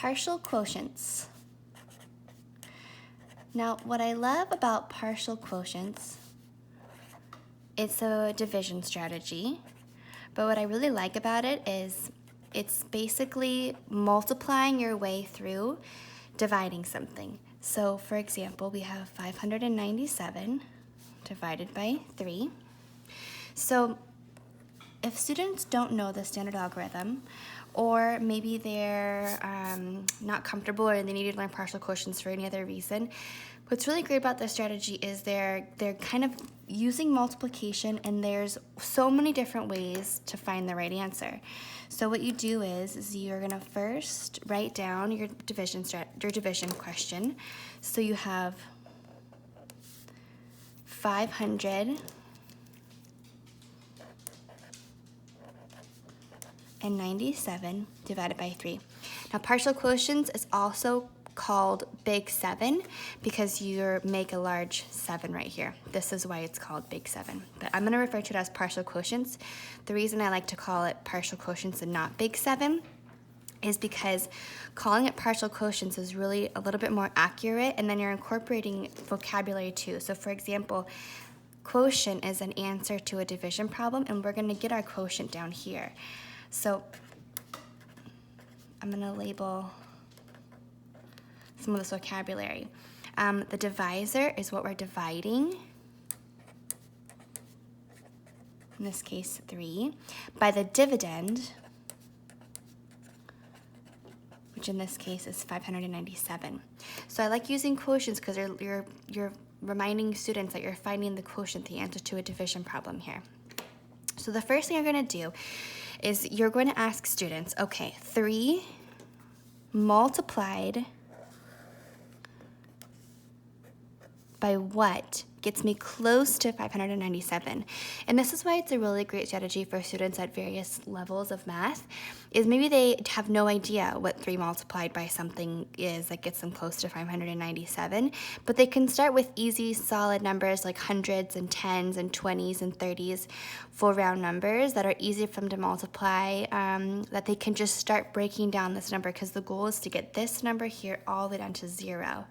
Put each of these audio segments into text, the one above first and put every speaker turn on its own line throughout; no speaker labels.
partial quotients. Now, what I love about partial quotients, it's a division strategy, but what I really like about it is it's basically multiplying your way through dividing something. So for example, we have 597 divided by 3. So if students don't know the standard algorithm, or maybe they're not comfortable or they need to learn partial quotients for any other reason, what's really great about this strategy is they're kind of using multiplication, and there's so many different ways to find the right answer. So what you do is you're gonna first write down your division question. So you have 597 divided by 3. Now partial quotients is also called big 7 because you make a large 7 right here. This is why it's called big 7. But I'm going to refer to it as partial quotients. The reason I like to call it partial quotients and not big 7 is because calling it partial quotients is really a little bit more accurate, and then you're incorporating vocabulary too. So for example, quotient is an answer to a division problem, and we're going to get our quotient down here. So I'm going to label some of this vocabulary. The divisor is what we're dividing, in this case 3, by the dividend, which in this case is 597. So I like using quotients because you're reminding students that you're finding the quotient, the answer to a division problem here. So the first thing you're going to do is you're going to ask students, okay, 3 multiplied by what gets me close to 597? And this is why it's a really great strategy for students at various levels of math, is maybe they have no idea what 3 multiplied by something is that gets them close to 597, but they can start with easy, solid numbers like hundreds and tens and 20s and 30s, full round numbers that are easy for them to multiply, that they can just start breaking down this number, because the goal is to get this number here all the way down to 0.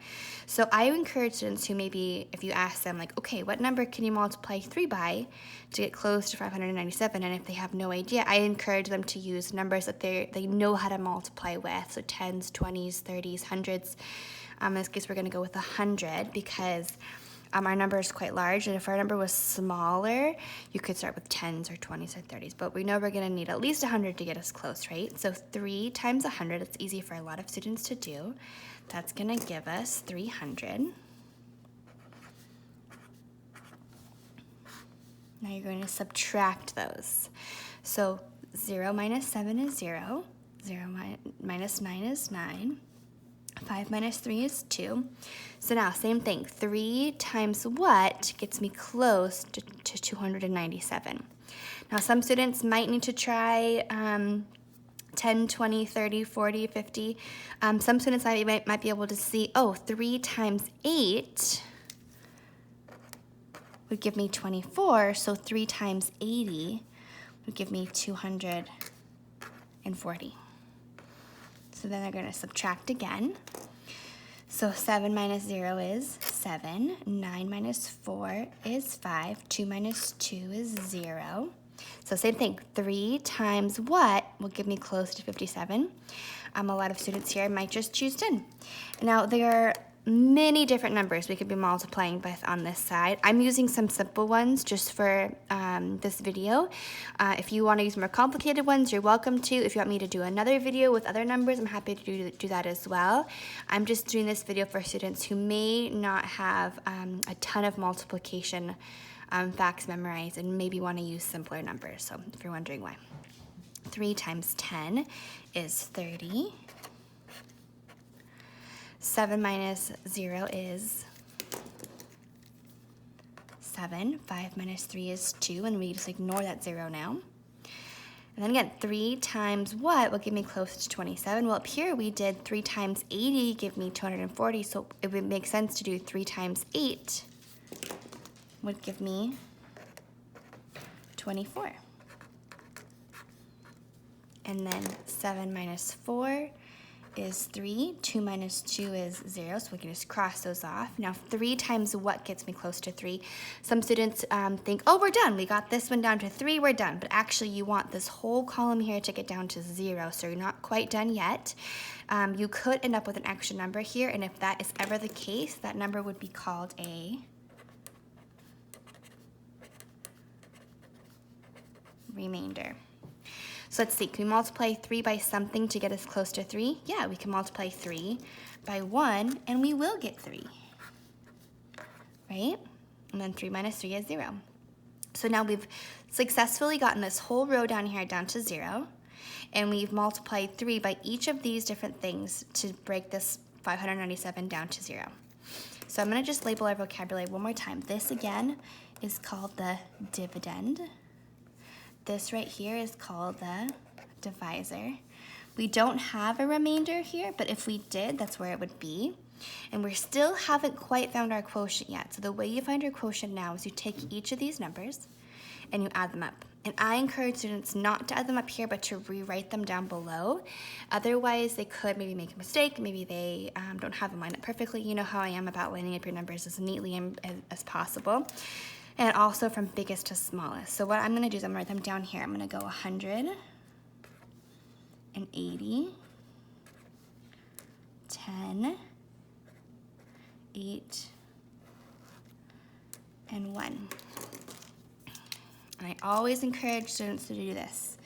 So I encourage students who maybe, if you ask them like, okay, what number can you multiply 3 by to get close to 597? And if they have no idea, I encourage them to use numbers that they know how to multiply with. So 10s, 20s, 30s, hundreds. In this case, we're going to go with 100 because our number is quite large. And if our number was smaller, you could start with 10s or 20s or 30s. But we know we're going to need at least 100 to get us close, right? So 3 times 100, it's easy for a lot of students to do. That's going to give us 300. Now you're going to subtract those. So 0 minus 7 is 0. 0 minus 9 is 9. 5 minus 3 is 2. So now, same thing. 3 times what gets me close to 297. Now, some students might need to try 10, 20, 30, 40, 50. Some students might be able to see, oh, 3 times 8 would give me 24, so 3 times 80 would give me 240. So then they're going to subtract again. So 7 minus 0 is 7. 9 minus 4 is 5. 2 minus 2 is 0. So same thing. 3 times what will give me close to 57? A lot of students here might just choose 10. Now, there are many different numbers we could be multiplying with on this side. I'm using some simple ones just for this video. If you want to use more complicated ones, you're welcome to. If you want me to do another video with other numbers, I'm happy to do that as well. I'm just doing this video for students who may not have a ton of multiplication facts memorized and maybe want to use simpler numbers. So if you're wondering why. 3 times 10 is 30. 7 minus 0 is 7. 5 minus 3 is 2, and we just ignore that 0 now. And then again, 3 times what will give me close to 27? Well, up here we did 3 times 80 give me 240, so it would make sense to do 3 times 8 would give me 24. And then 7 minus 4 is 3. 2 minus 2 is 0, so we can just cross those off. Now 3 times what gets me close to 3? Some students think, oh, we're done. We got this one down to 3, we're done. But actually you want this whole column here to get down to 0, so you're not quite done yet. You could end up with an extra number here, and if that is ever the case, that number would be called a remainder. So let's see, can we multiply 3 by something to get us close to 3? Yeah, we can multiply 3 by 1, and we will get 3, right? And then 3 minus 3 is 0. So now we've successfully gotten this whole row down here down to 0, and we've multiplied 3 by each of these different things to break this 597 down to 0. So I'm going to just label our vocabulary one more time. This, again, is called the dividend. This right here is called the divisor. We don't have a remainder here, but if we did, that's where it would be. And we still haven't quite found our quotient yet. So the way you find your quotient now is you take each of these numbers and you add them up. And I encourage students not to add them up here, but to rewrite them down below. Otherwise, they could maybe make a mistake. Maybe they don't have them lined up perfectly. You know how I am about lining up your numbers as neatly as possible. And also from biggest to smallest. So what I'm going to do is I'm going to write them down here. I'm going to go 180, 10, 8, and 1. And I always encourage students to do this.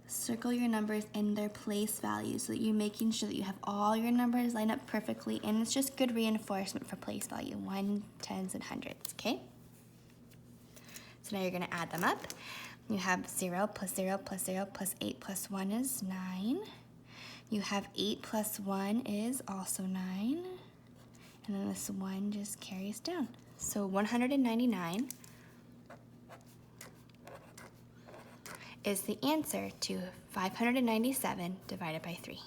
Circle your numbers in their place values so that you're making sure that you have all your numbers lined up perfectly, and it's just good reinforcement for place value, 1, 10s, and 100s, okay? So now you're gonna add them up. You have 0 plus 0 plus 0 plus 8 plus 1 is 9. You have 8 plus 1 is also 9. And then this 1 just carries down. So 199 is the answer to 597 divided by 3.